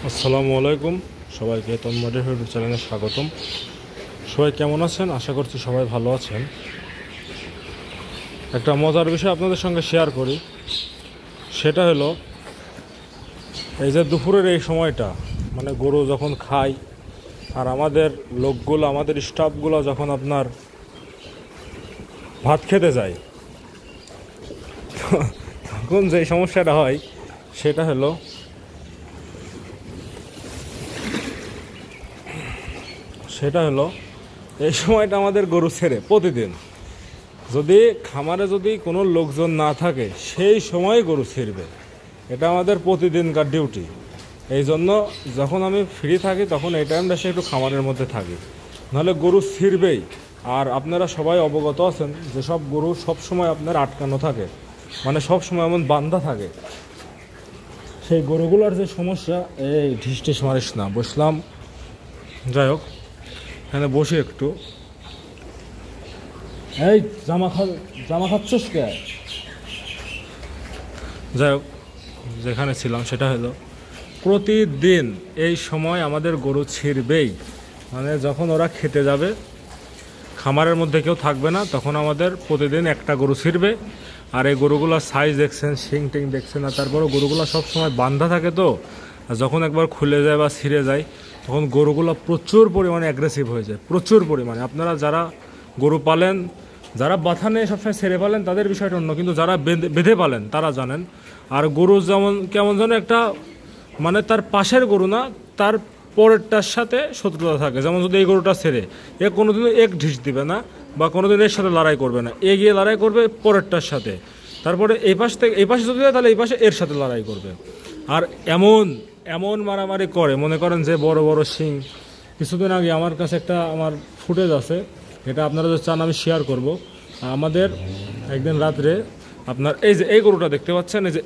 আসসালামু আলাইকুম সবাইকে তন্ময়ের ইউটিউব চ্যানেলে স্বাগতম। সবাই কেমন আছেন? আশা করছি সবাই ভালো আছেন। একটা মজার বিষয় আপনাদের সঙ্গে শেয়ার করি, সেটা হলো এই যে দুপুরের এই সময়টা, মানে গরু যখন খায় আর আমাদের লোকগুলো, আমাদের স্টাফগুলো যখন আপনার ভাত খেতে যায়, তখন যে সমস্যাটা হয় সেটা হলো এই সময়টা আমাদের গরু ছেড়ে প্রতিদিন, যদি খামারে যদি কোনো লোকজন না থাকে সেই সময় গরু ছিঁড়বে। এটা আমাদের প্রতিদিনকার ডিউটি। এই জন্য যখন আমি ফ্রি থাকি তখন এই টাইমটা সে একটু খামারের মধ্যে থাকি, নাহলে গরু ছিঁড়বেই। আর আপনারা সবাই অবগত আছেন যে সব গরু সবসময় আপনার আটকানো থাকে, মানে সবসময় এমন বান্ধা থাকে। সেই গরুগুলোর যে সমস্যা, এই ঢিস ঢিস মারিস না, বসলাম, যাই হোক এখানে বসি একটু। এই জামা খাচ্ছিস কে? যাই হোক, যেখানে ছিলাম সেটা হলো প্রতিদিন এই সময় আমাদের গরু ছিঁড়বেই। মানে যখন ওরা খেতে যাবে, খামারের মধ্যে কেউ থাকবে না, তখন আমাদের প্রতিদিন একটা গরু ছিঁড়বে। আর এই গরুগুলোর সাইজ দেখছেন, শিং টিং দেখছেন। আর তারপরেও গরুগুলো সবসময় বান্ধা থাকে, তো যখন একবার খুলে যায় বা ছিঁড়ে যায় তখন গরুগুলো প্রচুর পরিমাণে অ্যাগ্রেসিভ হয়ে যায়, প্রচুর পরিমাণে। আপনারা যারা গরু পালেন, যারা বাথা নিয়ে সবসময় ছেড়ে পালেন তাদের বিষয়টা অন্য, কিন্তু যারা বেঁধে পালেন তারা জানেন। আর গরু যেমন কেমন যেন একটা, মানে তার পাশের গরু না, তার পরেরটার সাথে শত্রুতা থাকে। যেমন যদি এই গরুটা ছেড়ে, এ কোনোদিনও এক ঢিস দিবে না বা কোনোদিন এর সাথে লড়াই করবে না, এ গিয়ে লড়াই করবে পরেরটার সাথে। তারপরে এই পাশ থেকে এই পাশে যদি যায় তাহলে এই পাশে এর সাথে লড়াই করবে। আর এমন এমন মারামারি করে, মনে করেন যে বড় বড় শিং। কিছুদিন আগে আমার কাছে একটা আমার ফুটেজ আছে, এটা আপনারা যদি চান আমি শেয়ার করব। আমাদের একদিন রাত্রে আপনার এই যে এই গরুটা দেখতে পাচ্ছেন, এই যে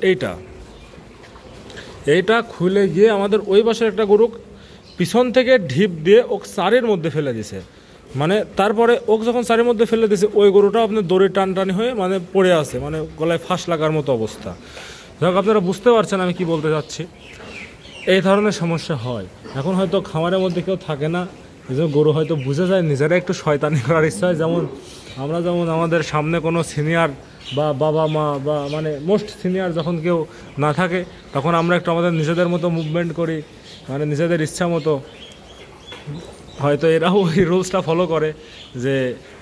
এইটা খুলে গিয়ে আমাদের ওই পাশের একটা গরু পিছন থেকে ঢিপ দিয়ে ওকে চারের মধ্যে ফেলে দিছে। মানে তারপরে ওকে যখন চারের মধ্যে ফেলে দিয়েছে, ওই গরুটা আপনার দড়ি টানটানি হয়ে মানে পড়ে আছে, মানে গলায় ফাঁস লাগার মতো অবস্থা। যাই হোক, আপনারা বুঝতে পারছেন আমি কি বলতে চাচ্ছি। এই ধরনের সমস্যা হয়। এখন হয়তো খামারের মধ্যে কেউ থাকে না, এই জন্য গরু হয়তো বুঝে যায়, নিজেরা একটু শয়তানি করার ইচ্ছা হয়। যেমন আমরা আমাদের সামনে কোনো সিনিয়র বা বাবা মা বা মানে মোস্ট সিনিয়র যখন কেউ না থাকে, তখন আমরা একটু আমাদের নিজেদের মতো মুভমেন্ট করি, মানে নিজেদের ইচ্ছা মতো। হয়তো এরাও ওই রুলসটা ফলো করে যে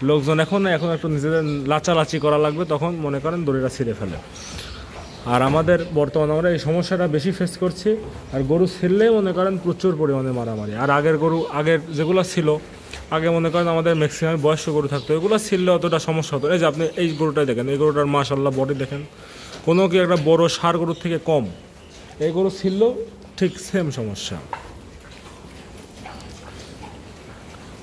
লোকজন এখন একটু নিজেদের লাচালাচি করা লাগবে, তখন মনে করেন দড়িটা ছিঁড়ে ফেলে। আর আমাদের বর্তমানে আমরা এই সমস্যাটা বেশি ফেস করছি। আর গরু ছিঁড়লেই মনে করেন প্রচুর পরিমাণে মারামারি। আর আগের যেগুলো ছিল, আগে মনে করেন আমাদের ম্যাক্সিমাম বয়স্ক গরু থাকতো, এগুলো ছিঁড়লে অতটা সমস্যা হতো। এই যে আপনি এই গরুটাই দেখেন, এই গরুটার মাশাআল্লাহ বডি দেখেন, কোনো কি একটা বড় ষাঁড় গরুর থেকে কম। এই গরু ছিঁড়লেও ঠিক সেম সমস্যা।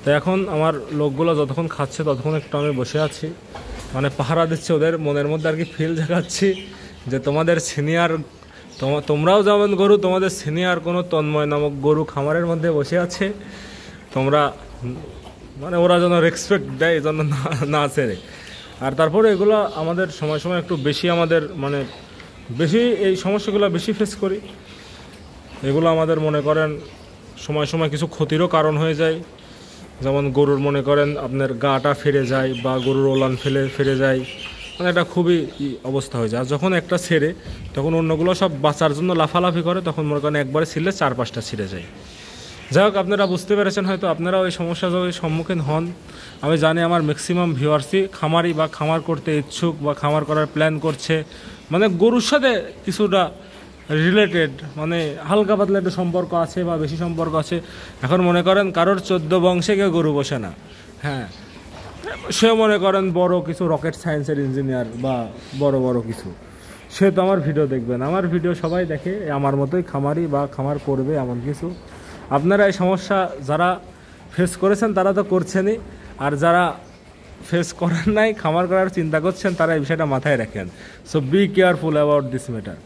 তো এখন আমার লোকগুলো যতক্ষণ খাচ্ছে ততক্ষণ একটু আমি বসে আছি, মানে পাহারা দিচ্ছে ওদের। মনের মধ্যে আর কি ফিল জাগাচ্ছি যে তোমাদের সিনিয়র, তোমরাও যেমন গরু, তোমাদের সিনিয়র কোনো তন্ময় নামক গরু খামারের মধ্যে বসে আছে, তোমরা মানে ওরা যেন রেসপেক্ট দেয়, যেন না ছেড়ে। আর তারপরে এগুলো আমাদের সময় সময় একটু বেশি, আমাদের মানে বেশি এই সমস্যাগুলো বেশি ফেস করি। এগুলো আমাদের মনে করেন সময় সময় কিছু ক্ষতিরও কারণ হয়ে যায়। যেমন গরুর মনে করেন আপনার গাটা ফেরে যায় বা গরুর ওলান ফেরে যায়, মানে এটা খুবই অবস্থা হয়ে যায়। আর যখন একটা ছেড়ে তখন অন্যগুলো সব বাঁচার জন্য লাফালাফি করে, তখন মনে করেন একবারে ছিঁড়লে 4-5টা ছিঁড়ে যায়। যাই হোক, আপনারা বুঝতে পেরেছেন হয়তো, আপনারাও এই সমস্যা যদি সম্মুখীন হন। আমি জানি আমার ম্যাক্সিমাম ভিউয়ার্সই খামারি বা খামার করতে ইচ্ছুক বা খামার করার প্ল্যান করছে, মানে গরুর সাথে কিছুটা রিলেটেড, মানে হালকা পাতলা একটু সম্পর্ক আছে বা বেশি সম্পর্ক আছে। এখন মনে করেন কারোর 14 বংশে কেউ গরু বসে না, হ্যাঁ, সে মনে করেন বড় কিছু রকেট সায়েন্সের ইঞ্জিনিয়ার বা বড় কিছু, সে তো আমার ভিডিও দেখবেন। আমার ভিডিও সবাই দেখে আমার মতোই খামারি বা খামার করবে এমন কিছু। আপনারা এই সমস্যা যারা ফেস করেছেন তারা তো করছেনই, আর যারা ফেস করেন নাই, খামার করার চিন্তা করছেন, তারা এই বিষয়টা মাথায় রাখেন। So be careful about this matter.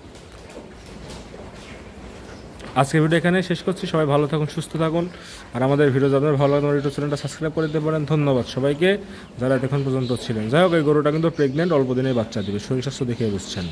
আজকের ভিডিও এখানে শেষ করছি। সবাই ভালো থাকুন, সুস্থ থাকুন। আর আমাদের ভিডিও যাদের ভালো লাগে আমার ইউটিউব চ্যানেলটা সাবস্ক্রাইব করে দিতে পারেন। ধন্যবাদ সবাইকে যারা এখন পর্যন্ত ছিলেন। যাই হোক, এই গরুটা কিন্তু প্রেগনেন্ট, অল্প দিনেই বাচ্চা দিবে, শরীর স্বাস্থ্য দেখে বুঝছেন।